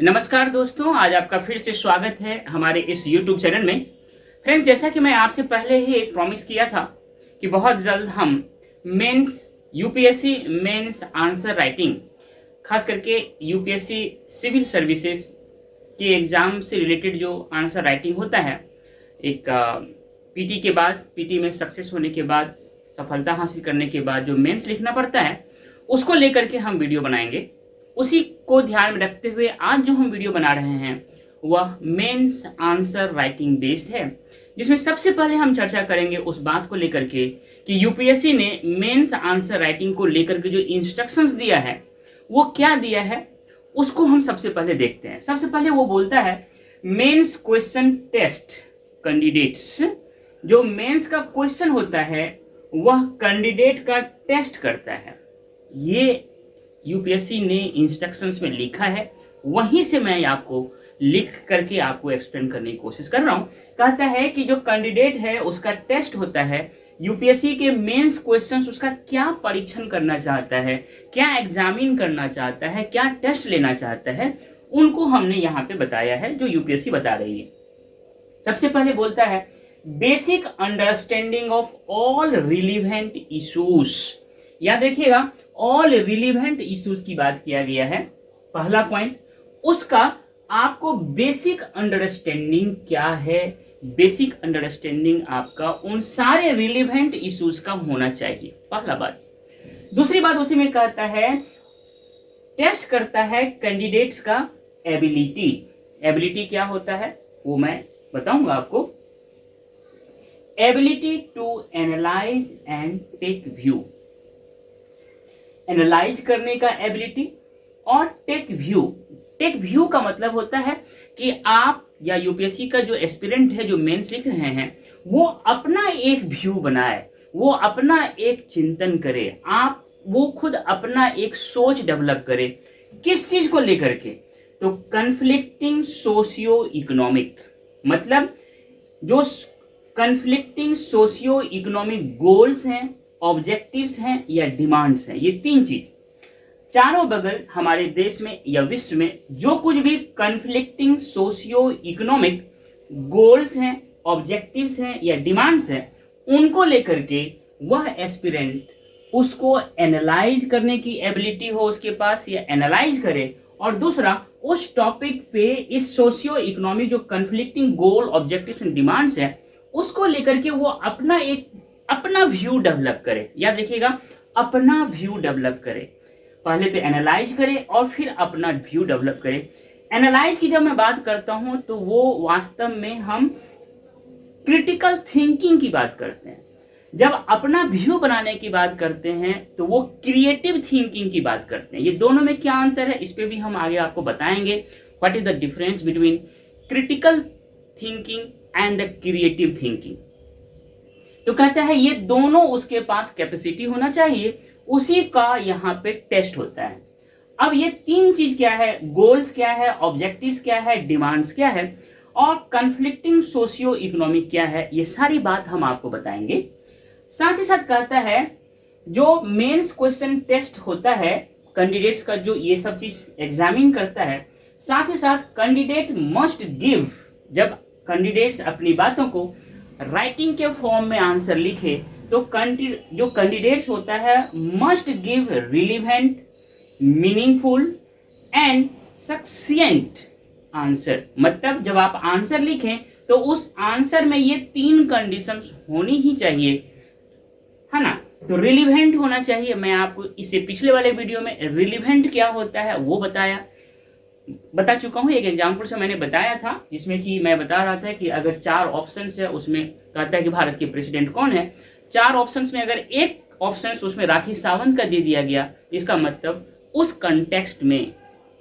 नमस्कार दोस्तों, आज आपका फिर से स्वागत है हमारे इस YouTube चैनल में। फ्रेंड्स, जैसा कि मैं आपसे पहले ही एक प्रॉमिस किया था कि बहुत जल्द हम mains UPSC mains answer writing, खास करके यूपीएससी सिविल सर्विसेज के एग्ज़ाम से रिलेटेड जो आंसर राइटिंग होता है, एक पीटी के बाद, पीटी में सक्सेस होने के बाद, सफलता हासिल करने के बाद जो मेंस लिखना पड़ता है, उसको लेकर के हम वीडियो बनाएंगे। उसी को ध्यान में रखते हुए आज जो हम वीडियो बना रहे हैं वह मेंस आंसर राइटिंग बेस्ड है, जिसमें सबसे पहले हम चर्चा करेंगे उस बात को लेकर के कि यूपीएससी ने मेंस आंसर राइटिंग को लेकर के जो इंस्ट्रक्शंस दिया है वो क्या दिया है, उसको हम सबसे पहले देखते हैं। सबसे पहले वो बोलता है मेंस क्वेश्चन टेस्ट कैंडिडेट्स। जो मेंस का क्वेश्चन होता है वह कैंडिडेट का टेस्ट करता है। ये यूपीएससी ने इंस्ट्रक्शंस में लिखा है, वहीं से मैं आपको लिख करके आपको एक्सप्लेन करने की कोशिश कर रहा हूं। कहता है कि जो कैंडिडेट है उसका टेस्ट होता है, यूपीएससी के मेंस क्वेश्चंस उसका क्या परीक्षण करना चाहता है, क्या एग्जामिन करना चाहता है, क्या टेस्ट लेना चाहता है, उनको हमने यहाँ पे बताया है जो यूपीएससी बता रही है। सबसे पहले बोलता है basic understanding of all relevant issues. याद रखिएगा, ऑल रिलीवेंट इश्यूज की बात किया गया है। पहला पॉइंट, उसका आपको बेसिक अंडरस्टैंडिंग क्या है, बेसिक अंडरस्टैंडिंग आपका उन सारे रिलीवेंट इश्यूज का होना चाहिए, पहला बात। दूसरी बात उसी में कहता है टेस्ट करता है कैंडिडेट्स का एबिलिटी। एबिलिटी क्या होता है वो मैं बताऊंगा आपको। Ability to analyse and take view, analyse करने का एबिलिटी और टेक व्यू। टेक व्यू का मतलब होता है कि आप या यूपीएससी का जो एस्पिरेंट है, जो मेंस लिख रहे हैं, वो अपना एक व्यू बनाए, वो अपना एक चिंतन करे, आप वो खुद अपना एक सोच डेवलप करे। किस चीज को लेकर के? तो कन्फ्लिक्टिंग सोशियो इकोनॉमिक, मतलब जो कन्फ्लिक्टिंग सोशियो इकोनॉमिक गोल्स हैं, ऑब्जेक्टिव्स हैं या डिमांड्स हैं, ये तीन चीज चारों बगल हमारे देश में या विश्व में जो कुछ भी कन्फ्लिक्टिंग सोशियो इकोनॉमिक गोल्स हैं, ऑब्जेक्टिव्स हैं या डिमांड्स हैं, उनको लेकर के वह एस्पिरेंट उसको एनालाइज करने की एबिलिटी हो उसके पास या एनालाइज करे, और दूसरा उस टॉपिक पे इस सोशियो इकोनॉमिक जो conflicting goal, objectives and demands है उसको लेकर के वो अपना व्यू डेवलप करे। याद रखिएगा, अपना व्यू डेवलप करे। पहले तो एनालाइज करे और फिर अपना व्यू डेवलप करे। एनालाइज की जब मैं बात करता हूं तो वो वास्तव में हम क्रिटिकल थिंकिंग की बात करते हैं। जब अपना व्यू बनाने की बात करते हैं तो वो क्रिएटिव थिंकिंग की बात करते हैं। ये दोनों में क्या अंतर है इस पे भी हम आगे आपको बताएंगे। What is the difference between critical thinking and the creative thinking. तो कहता है ये दोनों उसके पास कैपेसिटी होना चाहिए, उसी का यहाँ पे टेस्ट होता है। अब ये तीन चीज क्या है, गोल्स क्या है, ऑब्जेक्टिव्स क्या है, डिमांड्स क्या है और कन्फ्लिक्टिंग सोशियो इकोनॉमिक क्या है, ये सारी बात हम आपको बताएंगे। साथ ही साथ कहता है जो मेंस क्वेश्चन टेस्ट होता है कैंडिडेट्स का, जो ये सब चीज एग्जामिन करता है, साथ ही साथ कैंडिडेट मस्ट गिव, जब कैंडिडेट्स अपनी बातों को राइटिंग के फॉर्म में आंसर लिखे तो जो कैंडिडेट्स होता है must give relevant, meaningful and सक्सेंट answer. मतलब जब आप आंसर लिखें तो उस आंसर में ये तीन कंडीशंस होनी ही चाहिए, है ना। तो रिलीवेंट होना चाहिए। मैं आपको इससे पिछले वाले वीडियो में रिलीवेंट क्या होता है वो बता चुका हूं। एक एग्जाम्पल से मैंने बताया था जिसमें कि मैं बता रहा था कि अगर 4 ऑप्शंस है, उसमें कहता है कि भारत के प्रेसिडेंट कौन है। 4 ऑप्शंस में अगर एक ऑप्शन उसमें राखी सावंत का दे दिया गया, इसका मतलब उस कंटेक्स्ट में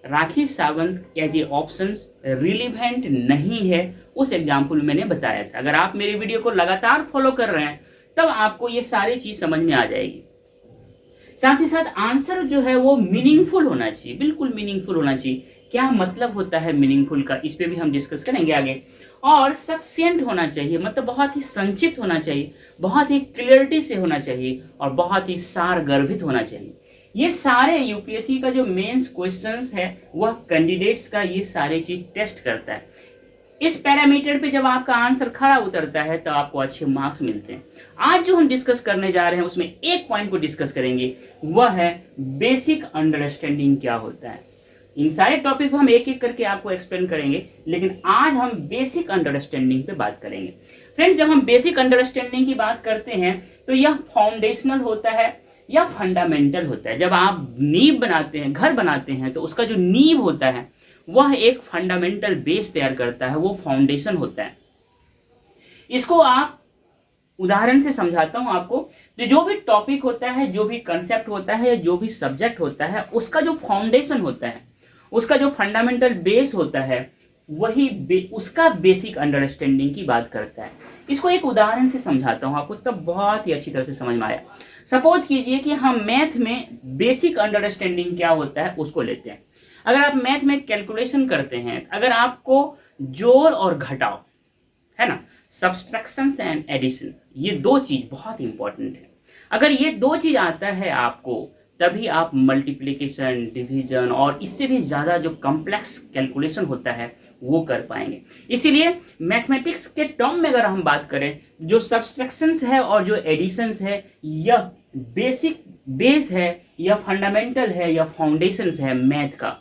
Rakhi Sawant as a options relevant नहीं है। उस एग्जाम्पल मैंने बताया था। अगर आप मेरे वीडियो को लगातार फॉलो कर रहे हैं तब आपको ये सारी चीज समझ में आ जाएगी। साथ ही साथ आंसर जो है वो मीनिंगफुल होना चाहिए, बिल्कुल मीनिंगफुल होना चाहिए। क्या मतलब होता है मीनिंगफुल का, इस पे भी हम डिस्कस करेंगे आगे। और सक्सेंट होना चाहिए, मतलब बहुत ही संक्षिप्त होना चाहिए, बहुत ही क्लियरिटी से होना चाहिए और बहुत ही सार गर्भित होना चाहिए। ये सारे यूपीएससी का जो मेंस क्वेश्चंस है वह कैंडिडेट्स का ये सारे चीज टेस्ट करता है। इस पैरामीटर पे जब आपका आंसर खरा उतरता है तो आपको अच्छे मार्क्स मिलते हैं। आज जो हम डिस्कस करने जा रहे हैं उसमें एक पॉइंट को डिस्कस करेंगे, वह है बेसिक अंडरस्टैंडिंग क्या होता है। इन सारे टॉपिक को हम एक एक करके आपको एक्सप्लेन करेंगे, लेकिन आज हम बेसिक अंडरस्टैंडिंग पे बात करेंगे। फ्रेंड्स, जब हम बेसिक अंडरस्टैंडिंग की बात करते हैं तो यह फाउंडेशनल होता है या फंडामेंटल होता है। जब आप नींव बनाते हैं, घर बनाते हैं, तो उसका जो नींव होता है वह एक फंडामेंटल बेस तैयार करता है, वो फाउंडेशन होता है। इसको आप उदाहरण से समझाता हूं आपको। तो जो भी टॉपिक होता है, जो भी कंसेप्ट होता है, जो भी सब्जेक्ट होता है, उसका जो फाउंडेशन होता है, उसका जो फंडामेंटल बेस होता है, वही उसका बेसिक अंडरस्टैंडिंग की बात करता है। इसको एक उदाहरण से समझाता हूं आपको, तब बहुत ही अच्छी तरह से समझ में आया। सपोज कीजिए कि हम मैथ में बेसिक अंडरस्टैंडिंग क्या होता है उसको लेते हैं। अगर आप मैथ में कैलकुलेशन करते हैं, अगर आपको जोड़ और घटाव है ना, सब्सट्रैक्शन एंड एडिशन, ये दो चीज बहुत इंपॉर्टेंट है। अगर ये दो चीज आता है आपको, तभी आप मल्टीप्लिकेशन, डिवीजन और इससे भी ज्यादा जो कॉम्प्लेक्स कैलकुलेशन होता है वो कर पाएंगे। इसीलिए मैथमेटिक्स के टर्म में अगर हम बात करें, जो सब्सट्रैक्शंस है और जो एडिशंस है, यह बेसिक बेस है या फंडामेंटल है या फाउंडेशंस है मैथ का।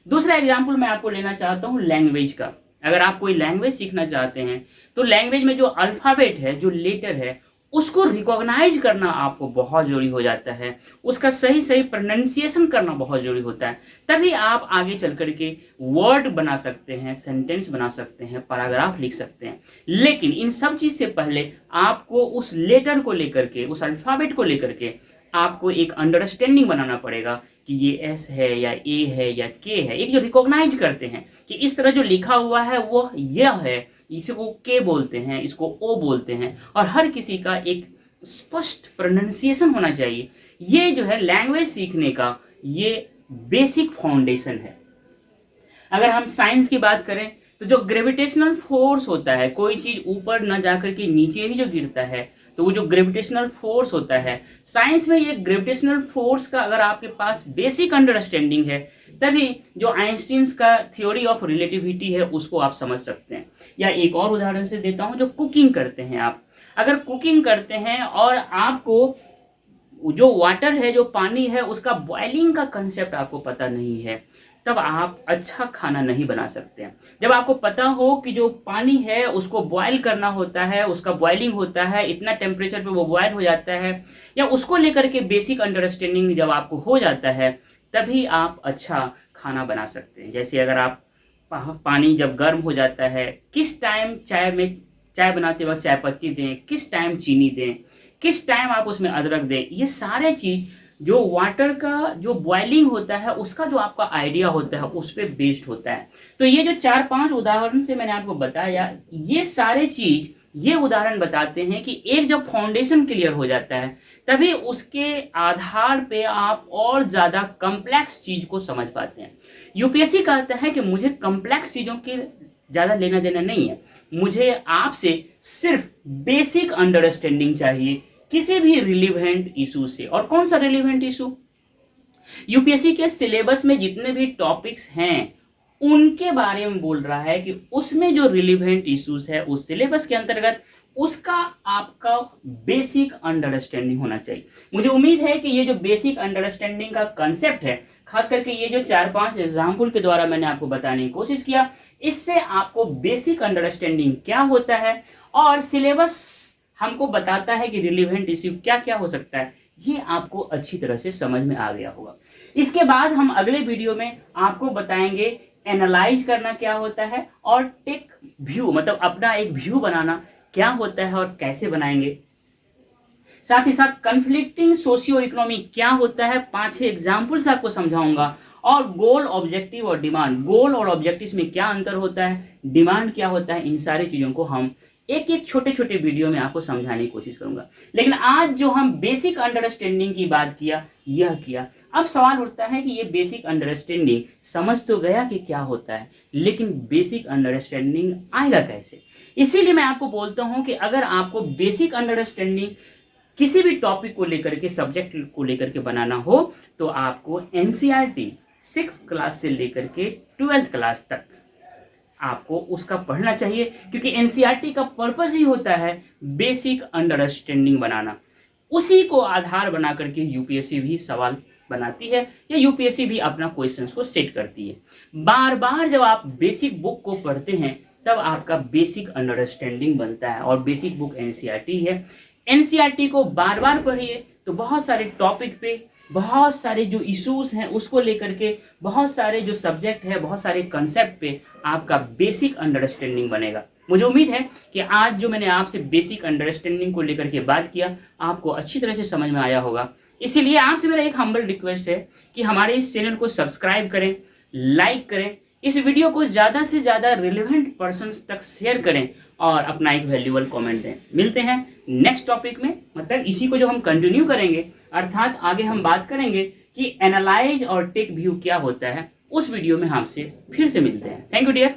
दूसरा एग्जाम्पल मैं आपको लेना चाहता हूँ लैंग्वेज का। अगर आप कोई लैंग्वेज सीखना चाहते हैं तो लैंग्वेज में जो अल्फाबेट है, जो लेटर है, उसको रिकॉग्नाइज करना आपको बहुत जरूरी हो जाता है। उसका सही सही प्रोनाउंसिएशन करना बहुत जरूरी होता है। तभी आप आगे चल करके वर्ड बना सकते हैं, सेंटेंस बना सकते हैं, पैराग्राफ लिख सकते हैं। लेकिन इन सब चीज से पहले आपको उस लेटर को लेकर के, उस अल्फाबेट को लेकर के आपको एक अंडरस्टैंडिंग बनाना पड़ेगा कि ये एस है या ए है या के है। एक जो रिकॉग्नाइज करते हैं कि इस तरह जो लिखा हुआ है वो यह है, इसको के बोलते हैं, इसको ओ बोलते हैं, और हर किसी का एक स्पष्ट प्रोनाउंसिएशन होना चाहिए। ये जो है लैंग्वेज सीखने का ये बेसिक फाउंडेशन है। अगर हम साइंस की बात करें तो जो ग्रेविटेशनल फोर्स होता है, कोई चीज ऊपर न जाकर के नीचे ही जो गिरता है, तो वो जो ग्रेविटेशनल फोर्स होता है, साइंस में ये ग्रेविटेशनल फोर्स का अगर आपके पास बेसिक अंडरस्टैंडिंग है, तभी जो आइंस्टीन्स का थ्योरी ऑफ रिलेटिविटी है उसको आप समझ सकते हैं। या एक और उदाहरण से देता हूं, जो कुकिंग करते हैं आप, अगर कुकिंग करते हैं और आपको जो वाटर है, जो पानी है, उसका बॉइलिंग का कंसेप्ट आपको पता नहीं है, तब आप अच्छा खाना नहीं बना सकते हैं। जब आपको पता हो कि जो पानी है उसको बॉयल करना होता है, उसका बॉइलिंग होता है, इतना टेम्परेचर पे वो बॉयल हो जाता है, या उसको लेकर के बेसिक अंडरस्टैंडिंग जब आपको हो जाता है, तभी आप अच्छा खाना बना सकते हैं। जैसे अगर आप पानी जब गर्म हो जाता है, किस टाइम चाय बनाते वक्त चाय पत्ती दें, किस टाइम चीनी दें, किस टाइम आप उसमें अदरक दें, ये सारे चीज जो वाटर का जो बॉइलिंग होता है उसका जो आपका आइडिया होता है उस पर बेस्ड होता है। तो ये जो 4-5 उदाहरण से मैंने आपको बताया, ये सारे चीज ये उदाहरण बताते हैं कि एक जब फाउंडेशन क्लियर हो जाता है, तभी उसके आधार पे आप और ज्यादा कॉम्प्लेक्स चीज को समझ पाते हैं। यूपीएससी कहता है कि मुझे कॉम्प्लेक्स चीजों के ज्यादा लेना देना नहीं है, मुझे आपसे सिर्फ बेसिक अंडरस्टैंडिंग चाहिए किसी भी रिलीवेंट इशू से। और कौन सा रिलीवेंट इशू? यूपीएससी के सिलेबस में जितने भी टॉपिक्स हैं उनके बारे में बोल रहा है कि उसमें जो रिलीवेंट इश्यूज है उस सिलेबस के अंतर्गत उसका आपका बेसिक अंडरस्टैंडिंग होना चाहिए। मुझे उम्मीद है कि ये जो बेसिक अंडरस्टैंडिंग का कंसेप्ट है, खास करके ये जो 4-5 एग्जाम्पल के द्वारा मैंने आपको बताने की कोशिश किया, इससे आपको बेसिक अंडरस्टैंडिंग क्या होता है और सिलेबस हमको बताता है कि रिलीवेंट इश्यू क्या क्या हो सकता है, ये आपको अच्छी तरह से समझ में आ गया होगा। इसके बाद हम अगले वीडियो में आपको बताएंगे एनालाइज करना क्या होता है और टेक व्यू, मतलब अपना एक व्यू बनाना क्या होता है और कैसे बनाएंगे। साथ ही साथ कन्फ्लिक्टिंग सोशियो इकोनॉमिक क्या होता है, 5-6 एग्जाम्पल्स आपको समझाऊंगा। और गोल, ऑब्जेक्टिव और डिमांड, गोल और ऑब्जेक्टिव में क्या अंतर होता है, डिमांड क्या होता है, इन सारी चीजों को हम एक एक छोटे छोटे वीडियो में आपको समझाने की कोशिश करूंगा। लेकिन आज जो हम बेसिक अंडरस्टैंडिंग की बात किया, यह किया, अब सवाल उठता है कि ये बेसिक अंडरस्टैंडिंग समझ तो गया कि क्या होता है, लेकिन बेसिक अंडरस्टैंडिंग आएगा कैसे। इसीलिए मैं आपको बोलता हूं कि अगर आपको बेसिक अंडरस्टैंडिंग किसी भी टॉपिक को लेकर के, सब्जेक्ट को लेकर के बनाना हो तो आपको एनसीईआरटी 6th क्लास से लेकर के 12th क्लास तक आपको उसका पढ़ना चाहिए, क्योंकि एनसीईआरटी का पर्पस ही होता है बेसिक अंडरस्टैंडिंग बनाना। उसी को आधार बना करके यूपीएससी भी सवाल बनाती है या यूपीएससी भी अपना क्वेश्चंस को सेट करती है। बार बार जब आप बेसिक बुक को पढ़ते हैं तब आपका बेसिक अंडरस्टैंडिंग बनता है, और बेसिक बुक एनसीईआरटी है। एनसीईआरटी को बार बार पढ़िए तो बहुत सारे टॉपिक पे, बहुत सारे जो इश्यूज हैं उसको लेकर के, बहुत सारे जो सब्जेक्ट है, बहुत सारे कंसेप्ट पे आपका बेसिक अंडरस्टैंडिंग बनेगा। मुझे उम्मीद है कि आज जो मैंने आपसे बेसिक अंडरस्टैंडिंग को लेकर के बात किया आपको अच्छी तरह से समझ में आया होगा। इसीलिए आपसे मेरा एक हम्बल रिक्वेस्ट है कि हमारे इस चैनल को सब्सक्राइब करें, लाइक करें, इस वीडियो को ज़्यादा से ज़्यादा रिलेवेंट पर्सन्स तक शेयर करें और अपना एक वैल्यूएबल कमेंट दें। मिलते हैं नेक्स्ट टॉपिक में, मतलब इसी को जो हम कंटिन्यू करेंगे, अर्थात आगे हम बात करेंगे कि एनालाइज और टेक व्यू क्या होता है। उस वीडियो में हमसे फिर से मिलते हैं। Thank you dear.